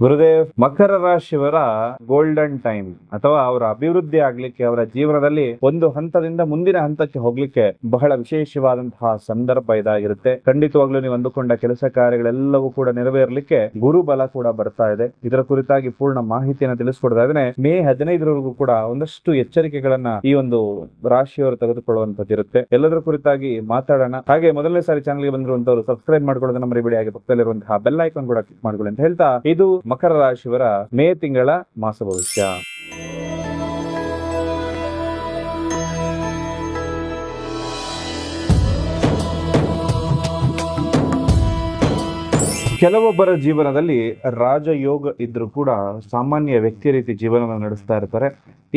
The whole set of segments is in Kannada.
ಗುರುದೇವ್, ಮಕರ ರಾಶಿಯವರ ಗೋಲ್ಡನ್ ಟೈಮ್ ಅಥವಾ ಅವರ ಅಭಿವೃದ್ಧಿ ಆಗ್ಲಿಕ್ಕೆ, ಅವರ ಜೀವನದಲ್ಲಿ ಒಂದು ಹಂತದಿಂದ ಮುಂದಿನ ಹಂತಕ್ಕೆ ಹೋಗ್ಲಿಕ್ಕೆ ಬಹಳ ವಿಶೇಷವಾದಂತಹ ಸಂದರ್ಭ ಇದಾಗಿರುತ್ತೆ. ಖಂಡಿತವಾಗ್ಲೂ ನೀವು ಅಂದುಕೊಂಡ ಕೆಲಸ ಕಾರ್ಯಗಳೆಲ್ಲವೂ ಕೂಡ ನೆರವೇರಲಿಕ್ಕೆ ಗುರು ಬಲ ಕೂಡ ಬರ್ತಾ ಇದೆ. ಇದರ ಕುರಿತಾಗಿ ಪೂರ್ಣ ಮಾಹಿತಿಯನ್ನು ತಿಳಿಸ್ಕೊಡ್ತಾ ಇದ್ದೇನೆ. ಮೇ 15ರವರೆಗೂ ಕೂಡ ಒಂದಷ್ಟು ಎಚ್ಚರಿಕೆಗಳನ್ನ ಈ ಒಂದು ರಾಶಿಯವರು ತೆಗೆದುಕೊಳ್ಳುವಂತದ್ದಿರುತ್ತೆ. ಎಲ್ಲದರ ಕುರಿತಾಗಿ ಮಾತಾಡೋಣ. ಹಾಗೆ ಮೊದಲನೇ ಸಾರಿ ಚಾನಲ್ಗೆ ಬಂದಿರುವಂತವರು ಸಬ್ಸ್ಕ್ರೈಬ್ ಮಾಡ್ಕೊಳ್ಳೋದನ್ನ ಮರಿಬೇಡಿ. ಹಾಗೆ ಪಕ್ಕದಲ್ಲಿರುವಂತಹ ಬೆಲ್ ಐಕಾನ್ ಕೂಡ ಕ್ಲಿಕ್ ಮಾಡ್ಕೊಳ್ಳಿ ಅಂತ ಹೇಳ್ತಾ, ಇದು ಮಕರ ರಾಶಿಯವರ ಮೇ ತಿಂಗಳ ಮಾಸ ಭವಿಷ್ಯ. ಕೆಲವೊಬ್ಬರ ಜೀವನದಲ್ಲಿ ರಾಜಯೋಗ ಇದ್ರೂ ಕೂಡ ಸಾಮಾನ್ಯ ವ್ಯಕ್ತಿ ರೀತಿ ಜೀವನವನ್ನು ನಡೆಸ್ತಾ ಇರ್ತಾರೆ.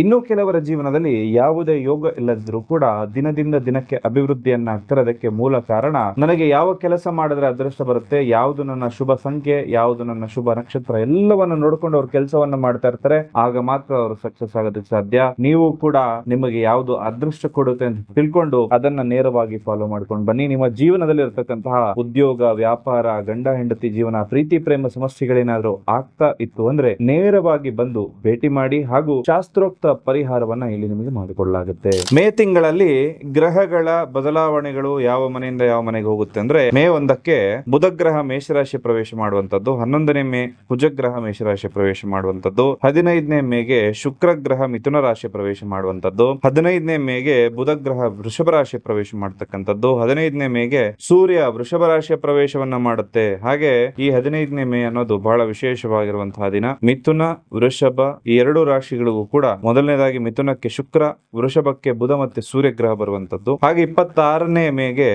ಇನ್ನು ಕೆಲವರ ಜೀವನದಲ್ಲಿ ಯಾವುದೇ ಯೋಗ ಇಲ್ಲದಿದ್ರೂ ಕೂಡ ದಿನದಿಂದ ದಿನಕ್ಕೆ ಅಭಿವೃದ್ಧಿಯನ್ನ ತರೋದಕ್ಕೆ ಮೂಲ ಕಾರಣ, ನನಗೆ ಯಾವ ಕೆಲಸ ಮಾಡಿದ್ರೆ ಅದೃಷ್ಟ ಬರುತ್ತೆ, ಯಾವುದು ನನ್ನ ಶುಭ ಸಂಖ್ಯೆ, ಯಾವುದು ನನ್ನ ಶುಭ ನಕ್ಷತ್ರ, ಎಲ್ಲವನ್ನ ನೋಡ್ಕೊಂಡು ಅವ್ರು ಕೆಲಸವನ್ನ ಮಾಡ್ತಾ ಇರ್ತಾರೆ. ಆಗ ಮಾತ್ರ ಅವರು ಸಕ್ಸಸ್ ಆಗೋದಕ್ಕೆ ಸಾಧ್ಯ. ನೀವು ಕೂಡ ನಿಮಗೆ ಯಾವುದು ಅದೃಷ್ಟ ಕೊಡುತ್ತೆ ಅಂತ ತಿಳ್ಕೊಂಡು ಅದನ್ನ ನೇರವಾಗಿ ಫಾಲೋ ಮಾಡ್ಕೊಂಡು ಬನ್ನಿ. ನಿಮ್ಮ ಜೀವನದಲ್ಲಿ ಇರತಕ್ಕಂತಹ ಉದ್ಯೋಗ, ವ್ಯಾಪಾರ, ಗಂಡ ಹೆಂಡತಿ ಜೀವನ, ಪ್ರೀತಿ ಪ್ರೇಮ ಸಮಸ್ಯೆಗಳೇನಾದ್ರೂ ಆಗ್ತಾ ಇತ್ತು ಅಂದ್ರೆ ನೇರವಾಗಿ ಬಂದು ಭೇಟಿ ಮಾಡಿ, ಹಾಗೂ ಶಾಸ್ತ್ರೋಕ್ತ ಪರಿಹಾರವನ್ನ ಇಲ್ಲಿ ನಿಮಗೆ ಮಾಡಿಕೊಳ್ಳಲಾಗುತ್ತೆ. ಮೇ ತಿಂಗಳಲ್ಲಿ ಗ್ರಹಗಳ ಬದಲಾವಣೆಗಳು ಯಾವ ಮನೆಯಿಂದ ಯಾವ ಮನೆಗೆ ಹೋಗುತ್ತೆ ಅಂದ್ರೆ, ಮೇ 1ಕ್ಕೆ ಬುಧ ಗ್ರಹ ಮೇಷರಾಶಿ ಪ್ರವೇಶ ಮಾಡುವಂತದ್ದು, 11ನೇ ಮೇ ಕುಜಗ್ರಹ ಮೇಷರಾಶಿ ಪ್ರವೇಶ ಮಾಡುವಂತದ್ದು, 15ನೇ ಮೇಗೆ ಶುಕ್ರ ಗ್ರಹ ಮಿಥುನ ರಾಶಿ ಪ್ರವೇಶ ಮಾಡುವಂತದ್ದು, 15ನೇ ಮೇಗೆ ಬುಧ ಗ್ರಹ ವೃಷಭ ರಾಶಿ ಪ್ರವೇಶ ಮಾಡತಕ್ಕಂಥದ್ದು, 15ನೇ ಮೇಗೆ ಸೂರ್ಯ ವೃಷಭ ರಾಶಿಯ ಪ್ರವೇಶವನ್ನ ಮಾಡುತ್ತೆ. ಹಾಗೆ ಈ 15ನೇ ಮೇ ಅನ್ನೋದು ಬಹಳ ವಿಶೇಷವಾಗಿರುವಂತಹ ದಿನ. ಮಿಥುನ, ವೃಷಭ ಈ ಎರಡು ರಾಶಿಗಳಿಗೂ ಕೂಡ ಮೊದಲನೇದಾಗಿ ಮಿಥುನಕ್ಕೆ ಶುಕ್ರ, ವೃಷಭಕ್ಕೆ ಬುಧ ಮತ್ತೆ ಸೂರ್ಯ ಗ್ರಹ ಬರುವಂತದ್ದು. ಹಾಗೆ 26ನೇ ಮೇಗೆ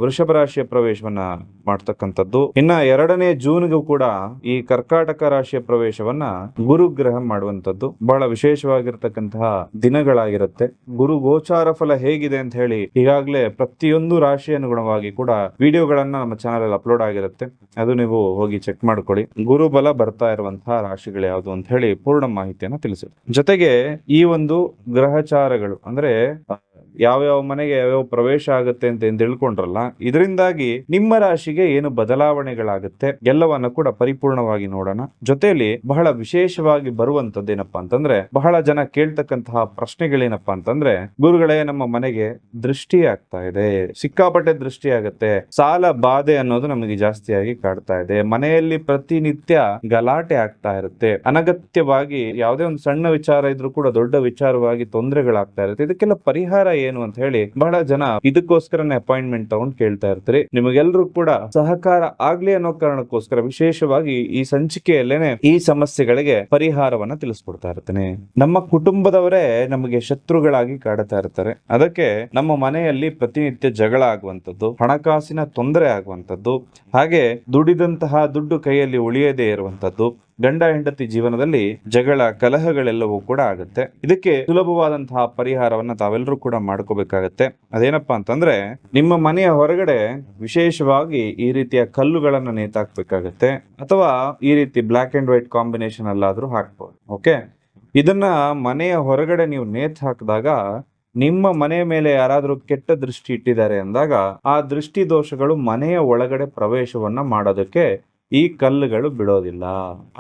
ವೃಷಭ ರಾಶಿಯ ಪ್ರವೇಶವನ್ನ ಮಾಡ್ತಕ್ಕಂಥದ್ದು. ಇನ್ನ 2ನೇ ಜೂನ್ಗೂ ಕೂಡ ಈ ಕರ್ಕಾಟಕ ರಾಶಿಯ ಪ್ರವೇಶವನ್ನ ಗುರು ಗ್ರಹ ಮಾಡುವಂತದ್ದು. ಬಹಳ ವಿಶೇಷವಾಗಿರ್ತಕ್ಕಂತಹ ದಿನಗಳಾಗಿರುತ್ತೆ. ಗುರು ಗೋಚಾರ ಫಲ ಹೇಗಿದೆ ಅಂತ ಹೇಳಿ ಈಗಾಗಲೇ ಪ್ರತಿಯೊಂದು ರಾಶಿ ಅನುಗುಣವಾಗಿ ಕೂಡ ವಿಡಿಯೋಗಳನ್ನ ನಮ್ಮ ಚಾನಲ್ ಅಲ್ಲಿ ಅಪ್ಲೋಡ್ ಆಗಿರುತ್ತೆ. ಅದು ನೀವು ಹೋಗಿ ಚೆಕ್ ಮಾಡ್ಕೊಳ್ಳಿ. ಗುರು ಬಲ ಬರ್ತಾ ಇರುವಂತಹ ರಾಶಿಗಳು ಯಾವುದು ಅಂತ ಹೇಳಿ ಪೂರ್ಣ ಮಾಹಿತಿಯನ್ನ ತಿಳಿಸಿ. ಜೊತೆಗೆ ಈ ಒಂದು ಗ್ರಹಚಾರಗಳು ಅಂದ್ರೆ ಯಾವ್ಯಾವ ಮನೆಗೆ ಯಾವ್ಯಾವ ಪ್ರವೇಶ ಆಗುತ್ತೆ ಅಂತ ತಿಳ್ಕೊಂಡ್ರಲ್ಲ, ಇದರಿಂದಾಗಿ ನಿಮ್ಮ ರಾಶಿಗೆ ಏನು ಬದಲಾವಣೆಗಳಾಗುತ್ತೆ ಎಲ್ಲವನ್ನ ಕೂಡ ಪರಿಪೂರ್ಣವಾಗಿ ನೋಡೋಣ. ಜೊತೆಯಲ್ಲಿ ಬಹಳ ವಿಶೇಷವಾಗಿ ಬರುವಂತದ್ದೇನಪ್ಪಾ ಅಂತಂದ್ರೆ, ಬಹಳ ಜನ ಕೇಳ್ತಕ್ಕಂತಹ ಪ್ರಶ್ನೆಗಳೇನಪ್ಪಾ ಅಂತಂದ್ರೆ, ಗುರುಗಳೇ ನಮ್ಮ ಮನೆಗೆ ದೃಷ್ಟಿ ಆಗ್ತಾ ಇದೆ, ಸಿಕ್ಕಾಪಟ್ಟೆ ದೃಷ್ಟಿ ಆಗುತ್ತೆ, ಸಾಲ ಬಾಧೆ ಅನ್ನೋದು ನಮಗೆ ಜಾಸ್ತಿಯಾಗಿ ಕಾಡ್ತಾ ಇದೆ, ಮನೆಯಲ್ಲಿ ಪ್ರತಿನಿತ್ಯ ಗಲಾಟೆ ಆಗ್ತಾ ಇರುತ್ತೆ, ಅನಗತ್ಯವಾಗಿ ಯಾವುದೇ ಒಂದು ಸಣ್ಣ ವಿಚಾರ ಇದ್ರೂ ಕೂಡ ದೊಡ್ಡ ವಿಚಾರವಾಗಿ ತೊಂದರೆಗಳಾಗ್ತಾ ಇರುತ್ತೆ, ಇದಕ್ಕೆಲ್ಲ ಪರಿಹಾರ ಏನು ಅಂತ ಹೇಳಿ ಬಹಳ ಜನ ಇದಕ್ಕೋಸ್ಕರನೇ ಅಪಾಯಿಂಟ್ಮೆಂಟ್ ತಗೊಂಡು ಕೇಳ್ತಾ ಇರ್ತಾರೆ. ನಿಮಗೆಲ್ಲರೂ ಕೂಡ ಸಹಕಾರ ಆಗ್ಲಿ ಅನ್ನೋ ಕಾರಣಕ್ಕೋಸ್ಕರ ವಿಶೇಷವಾಗಿ ಈ ಸಂಚಿಕೆಯಲ್ಲೇನೆ ಈ ಸಮಸ್ಯೆಗಳಿಗೆ ಪರಿಹಾರವನ್ನ ತಿಳಿಸ್ಕೊಡ್ತಾ ಇರ್ತೇನೆ. ನಮ್ಮ ಕುಟುಂಬದವರೇ ನಮಗೆ ಶತ್ರುಗಳಾಗಿ ಕಾಡ್ತಾ ಇರ್ತಾರೆ. ಅದಕ್ಕೆ ನಮ್ಮ ಮನೆಯಲ್ಲಿ ಪ್ರತಿನಿತ್ಯ ಜಗಳ ಆಗುವಂತದ್ದು, ಹಣಕಾಸಿನ ತೊಂದರೆ ಆಗುವಂತದ್ದು, ಹಾಗೆ ದುಡಿದಂತಹ ದುಡ್ಡು ಕೈಯಲ್ಲಿ ಉಳಿಯದೇ ಇರುವಂತದ್ದು, ಗಂಡ ಹೆಂಡತಿ ಜೀವನದಲ್ಲಿ ಜಗಳ ಕಲಹಗಳೆಲ್ಲವೂ ಕೂಡ ಆಗುತ್ತೆ. ಇದಕ್ಕೆ ಸುಲಭವಾದಂತಹ ಪರಿಹಾರವನ್ನ ತಾವೆಲ್ಲರೂ ಕೂಡ ಮಾಡ್ಕೋಬೇಕಾಗತ್ತೆ. ಅದೇನಪ್ಪಾ ಅಂತಂದ್ರೆ, ನಿಮ್ಮ ಮನೆಯ ಹೊರಗಡೆ ವಿಶೇಷವಾಗಿ ಈ ರೀತಿಯ ಕಲ್ಲುಗಳನ್ನ ನೇತಾಕ್ಬೇಕಾಗತ್ತೆ, ಅಥವಾ ಈ ರೀತಿ ಬ್ಲಾಕ್ ಅಂಡ್ ವೈಟ್ ಕಾಂಬಿನೇಷನ್ ಅಲ್ಲಾದ್ರೂ ಹಾಕ್ಬೋದು. ಓಕೆ, ಇದನ್ನ ಮನೆಯ ಹೊರಗಡೆ ನೀವು ನೇತ್ ಹಾಕಿದಾಗ ನಿಮ್ಮ ಮನೆ ಮೇಲೆ ಯಾರಾದ್ರೂ ಕೆಟ್ಟ ದೃಷ್ಟಿ ಇಟ್ಟಿದ್ದಾರೆ ಅಂದಾಗ ಆ ದೃಷ್ಟಿ ದೋಷಗಳು ಮನೆಯ ಒಳಗಡೆ ಪ್ರವೇಶವನ್ನ ಮಾಡೋದಕ್ಕೆ ಈ ಕಲ್ಲುಗಳು ಬಿಡೋದಿಲ್ಲ.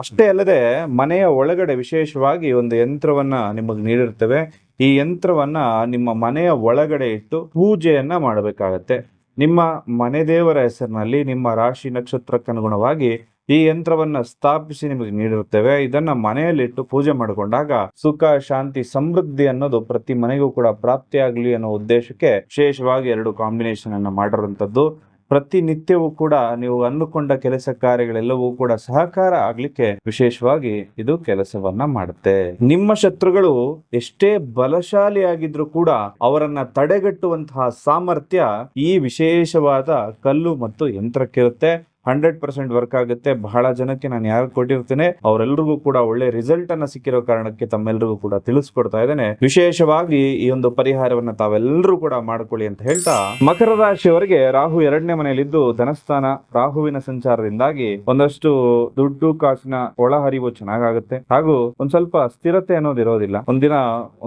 ಅಷ್ಟೇ ಅಲ್ಲದೆ ಮನೆಯ ಒಳಗಡೆ ವಿಶೇಷವಾಗಿ ಒಂದು ಯಂತ್ರವನ್ನ ನಿಮಗೆ ನೀಡಿರ್ತೇವೆ. ಈ ಯಂತ್ರವನ್ನ ನಿಮ್ಮ ಮನೆಯ ಒಳಗಡೆ ಇಟ್ಟು ಪೂಜೆಯನ್ನ ಮಾಡಬೇಕಾಗತ್ತೆ. ನಿಮ್ಮ ಮನೆ ದೇವರ ಹೆಸರಿನಲ್ಲಿ ನಿಮ್ಮ ರಾಶಿ ನಕ್ಷತ್ರಕ್ಕನುಗುಣವಾಗಿ ಈ ಯಂತ್ರವನ್ನ ಸ್ಥಾಪಿಸಿ ನಿಮಗೆ ನೀಡಿರುತ್ತೇವೆ. ಇದನ್ನ ಮನೆಯಲ್ಲಿಟ್ಟು ಪೂಜೆ ಮಾಡಿಕೊಂಡಾಗ ಸುಖ, ಶಾಂತಿ, ಸಮೃದ್ಧಿ ಅನ್ನೋದು ಪ್ರತಿ ಮನೆಗೂ ಕೂಡ ಪ್ರಾಪ್ತಿಯಾಗ್ಲಿ ಅನ್ನೋ ಉದ್ದೇಶಕ್ಕೆ ವಿಶೇಷವಾಗಿ 2 ಕಾಂಬಿನೇಷನ್ ಅನ್ನ ಮಾಡಿರುವಂತದ್ದು. ಪ್ರತಿನಿತ್ಯವೂ ಕೂಡ ನೀವು ಅಂದುಕೊಂಡ ಕೆಲಸ ಕಾರ್ಯಗಳೆಲ್ಲವೂ ಕೂಡ ಸಹಕಾರ ಆಗ್ಲಿಕ್ಕೆ ವಿಶೇಷವಾಗಿ ಇದು ಕೆಲಸವನ್ನ ಮಾಡುತ್ತೆ. ನಿಮ್ಮ ಶತ್ರುಗಳು ಎಷ್ಟೇ ಬಲಶಾಲಿಯಾಗಿದ್ರು ಕೂಡ ಅವರನ್ನ ತಡೆಗಟ್ಟುವಂತಹ ಸಾಮರ್ಥ್ಯ ಈ ವಿಶೇಷವಾದ ಕಲ್ಲು ಮತ್ತು ಯಂತ್ರಕ್ಕಿರುತ್ತೆ. 100% ವರ್ಕ್ ಆಗುತ್ತೆ. ಬಹಳ ಜನಕ್ಕೆ ನಾನು ಯಾರು ಕೊಟ್ಟಿರ್ತೇನೆ ಅವರೆಲ್ಲರಿಗೂ ಕೂಡ ಒಳ್ಳೆ ರಿಸಲ್ಟ್ ಅನ್ನ ಸಿಕ್ಕಿರೋ ಕಾರಣಕ್ಕೆ ತಮ್ಮೆಲ್ಲರಿಗೂ ಕೂಡ ತಿಳಿಸ್ಕೊಡ್ತಾ ಇದ್ದೇನೆ. ವಿಶೇಷವಾಗಿ ಈ ಒಂದು ಪರಿಹಾರವನ್ನ ತಾವೆಲ್ಲರೂ ಕೂಡ ಮಾಡ್ಕೊಳ್ಳಿ ಅಂತ ಹೇಳ್ತಾ, ಮಕರ ರಾಶಿಯವರಿಗೆ ರಾಹು 2ನೇ ಮನೆಯಲ್ಲಿದ್ದು ಧನಸ್ಥಾನ, ರಾಹುವಿನ ಸಂಚಾರದಿಂದಾಗಿ ಒಂದಷ್ಟು ದುಡ್ಡು ಕಾಸಿನ ಒಳಹರಿವು ಚೆನ್ನಾಗಾಗುತ್ತೆ, ಹಾಗೂ ಒಂದ್ ಸ್ವಲ್ಪ ಸ್ಥಿರತೆ ಅನ್ನೋದು ಇರೋದಿಲ್ಲ. ಒಂದಿನ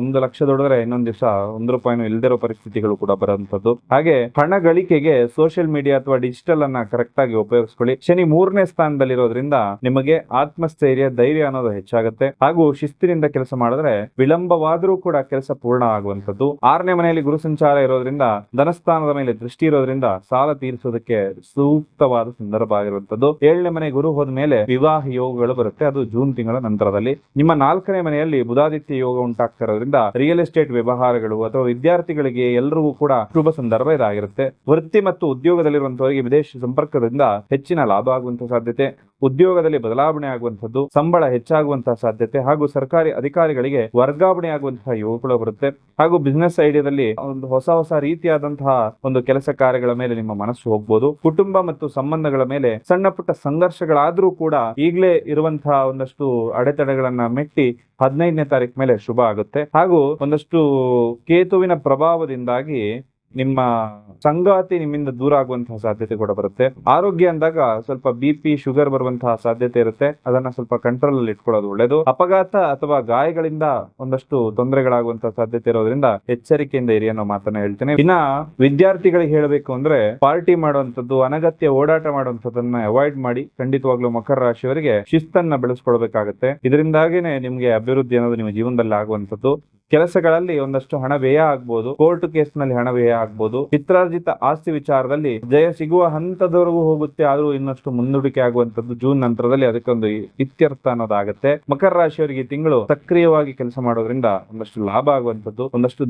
1 ಲಕ್ಷ ದುಡಿದ್ರೆ ಇನ್ನೊಂದ್ ದಿವಸ 1 ರೂಪಾಯಿನೂ ಇಲ್ದಿರೋ ಪರಿಸ್ಥಿತಿಗಳು ಕೂಡ ಬರುವಂತದ್ದು. ಹಾಗೆ ಹಣ ಗಳಿಕೆಗೆ ಸೋಷಿಯಲ್ ಮೀಡಿಯಾ ಅಥವಾ ಡಿಜಿಟಲ್ ಅನ್ನ ಕರೆಕ್ಟ್ ಆಗಿ ಉಪಯೋಗಿಸ ಅಳವಡಿಸ್ಕೊಳ್ಳಿ. ಶನಿ 3ನೇ ಸ್ಥಾನದಲ್ಲಿರೋದ್ರಿಂದ ನಿಮಗೆ ಆತ್ಮಸ್ಥೈರ್ಯ, ಧೈರ್ಯ ಅನ್ನೋದು ಹೆಚ್ಚಾಗುತ್ತೆ. ಹಾಗೂ ಶಿಸ್ತಿನಿಂದ ಕೆಲಸ ಮಾಡಿದ್ರೆ ವಿಳಂಬವಾದರೂ ಕೂಡ ಕೆಲಸ ಪೂರ್ಣ ಆಗುವಂತದ್ದು. 6ನೇ ಮನೆಯಲ್ಲಿ ಗುರು ಸಂಚಾರ ಇರೋದ್ರಿಂದ ಧನಸ್ಥಾನದ ಮೇಲೆ ದೃಷ್ಟಿ ಇರೋದ್ರಿಂದ ಸಾಲ ತೀರಿಸೋದಕ್ಕೆ ಸೂಕ್ತವಾದ ಸಂದರ್ಭ ಆಗಿರುವಂತದ್ದು. 7ನೇ ಮನೆ ಗುರು ಹೋದ ಮೇಲೆ ವಿವಾಹ ಯೋಗಗಳು ಬರುತ್ತೆ, ಅದು ಜೂನ್ ತಿಂಗಳ ನಂತರದಲ್ಲಿ. ನಿಮ್ಮ 4ನೇ ಮನೆಯಲ್ಲಿ ಬುಧಾದಿತ್ಯ ಯೋಗ ಉಂಟಾಗ್ತಾ ಇರೋದ್ರಿಂದ ರಿಯಲ್ ಎಸ್ಟೇಟ್ ವ್ಯವಹಾರಗಳು ಅಥವಾ ವಿದ್ಯಾರ್ಥಿಗಳಿಗೆ ಎಲ್ಲರಿಗೂ ಕೂಡ ಶುಭ ಸಂದರ್ಭ ಇದಾಗಿರುತ್ತೆ. ವೃತ್ತಿ ಮತ್ತು ಉದ್ಯೋಗದಲ್ಲಿರುವಂತವರಿಗೆ ವಿದೇಶ ಸಂಪರ್ಕದಿಂದ ಹೆಚ್ಚಿನ ಲಾಭ ಆಗುವಂತಹ ಸಾಧ್ಯತೆ, ಉದ್ಯೋಗದಲ್ಲಿ ಬದಲಾವಣೆ ಆಗುವಂತದ್ದು, ಸಂಬಳ ಹೆಚ್ಚಾಗುವಂತಹ ಸಾಧ್ಯತೆ ಹಾಗೂ ಸರ್ಕಾರಿ ಅಧಿಕಾರಿಗಳಿಗೆ ವರ್ಗಾವಣೆ ಆಗುವಂತಹ ಯೋಗಗಳು ಬರುತ್ತೆ. ಹಾಗೂ ಬಿಸ್ನೆಸ್ ಐಡಿಯಾದಲ್ಲಿ ಒಂದು ಹೊಸ ರೀತಿಯಾದಂತಹ ಒಂದು ಕೆಲಸ ಕಾರ್ಯಗಳ ಮೇಲೆ ನಿಮ್ಮ ಮನಸ್ಸು ಹೋಗ್ಬೋದು. ಕುಟುಂಬ ಮತ್ತು ಸಂಬಂಧಗಳ ಮೇಲೆ ಸಣ್ಣ ಪುಟ್ಟ ಸಂಘರ್ಷಗಳಾದ್ರೂ ಕೂಡ ಈಗಲೇ ಇರುವಂತಹ ಒಂದಷ್ಟು ಅಡೆತಡೆಗಳನ್ನ ಮೆಟ್ಟಿ 15ನೇ ತಾರೀಕು ಮೇಲೆ ಶುಭ ಆಗುತ್ತೆ. ಹಾಗೂ ಒಂದಷ್ಟು ಕೇತುವಿನ ಪ್ರಭಾವದಿಂದಾಗಿ ನಿಮ್ಮ ಸಂಗಾತಿ ನಿಮ್ಮಿಂದ ದೂರ ಆಗುವಂತಹ ಸಾಧ್ಯತೆ ಕೂಡ ಬರುತ್ತೆ. ಆರೋಗ್ಯ ಅಂದಾಗ ಸ್ವಲ್ಪ BP, ಶುಗರ್ ಬರುವಂತಹ ಸಾಧ್ಯತೆ ಇರುತ್ತೆ, ಅದನ್ನ ಸ್ವಲ್ಪ ಕಂಟ್ರೋಲ್ ಅಲ್ಲಿ ಇಟ್ಕೊಳ್ಳೋದು ಒಳ್ಳೇದು. ಅಪಘಾತ ಅಥವಾ ಗಾಯಗಳಿಂದ ಒಂದಷ್ಟು ತೊಂದರೆಗಳಾಗುವಂತಹ ಸಾಧ್ಯತೆ ಇರೋದ್ರಿಂದ ಎಚ್ಚರಿಕೆಯಿಂದ ಇರಿ ಅನ್ನೋ ಮಾತನ್ನ ಹೇಳ್ತೇನೆ. ಇನ್ನ ವಿದ್ಯಾರ್ಥಿಗಳಿಗೆ ಹೇಳಬೇಕು ಅಂದ್ರೆ ಪಾರ್ಟಿ ಮಾಡುವಂತದ್ದು, ಅನಗತ್ಯ ಓಡಾಟ ಮಾಡುವಂತದನ್ನ ಅವಾಯ್ಡ್ ಮಾಡಿ. ಖಂಡಿತವಾಗ್ಲೂ ಮಕರ ರಾಶಿಯವರಿಗೆ ಶಿಸ್ತನ್ನ ಬೆಳೆಸ್ಕೊಳ್ಬೇಕಾಗತ್ತೆ. ಇದರಿಂದಾಗಿನೇ ನಿಮ್ಗೆ ಅಭಿವೃದ್ಧಿ ಅನ್ನೋದು ನಿಮ್ಮ ಜೀವನದಲ್ಲಿ ಆಗುವಂತದ್ದು. ಕೆಲಸಗಳಲ್ಲಿ ಒಂದಷ್ಟು ಹಣ ವ್ಯಯ ಆಗ್ಬೋದು, ಕೋರ್ಟ್ ಕೇಸ್ ನಲ್ಲಿ ಹಣ ವ್ಯಯ ಆಗ್ಬೋದು, ಪಿತ್ರಾರ್ಜಿತ ಆಸ್ತಿ ವಿಚಾರದಲ್ಲಿ ಜಯ ಸಿಗುವ ಹಂತದವರೆಗೂ ಹೋಗುತ್ತೆ, ಆದ್ರೂ ಇನ್ನಷ್ಟು ಮುಂದೂಡಿಕೆ ಆಗುವಂತದ್ದು ಜೂನ್ ನಂತರದಲ್ಲಿ ಅದಕ್ಕೊಂದು ಇತ್ಯರ್ಥ ಅನ್ನೋದಾಗತ್ತೆ. ಮಕರ ರಾಶಿಯವರಿಗೆ ಈ ತಿಂಗಳು ಸಕ್ರಿಯವಾಗಿ ಕೆಲಸ ಮಾಡೋದ್ರಿಂದ ಒಂದಷ್ಟು ಲಾಭ ಆಗುವಂತದ್ದು, ಒಂದಷ್ಟು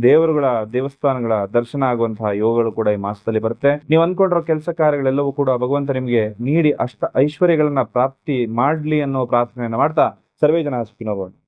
ದೇವಸ್ಥಾನಗಳ ದರ್ಶನ ಆಗುವಂತಹ ಯೋಗಗಳು ಕೂಡ ಈ ಮಾಸದಲ್ಲಿ ಬರುತ್ತೆ. ನೀವು ಅನ್ಕೊಂಡಿರೋ ಕೆಲಸ ಕಾರ್ಯಗಳೆಲ್ಲವೂ ಕೂಡ ಭಗವಂತ ನಿಮ್ಗೆ ನೀಡಿ ಅಷ್ಟ ಐಶ್ವರ್ಯಗಳನ್ನ ಪ್ರಾಪ್ತಿ ಮಾಡ್ಲಿ ಅನ್ನೋ ಪ್ರಾರ್ಥನೆಯನ್ನ ಮಾಡ್ತಾ ಸರ್ವೇ ಜನ ಸುಖಿನೋ ಭವಂತು.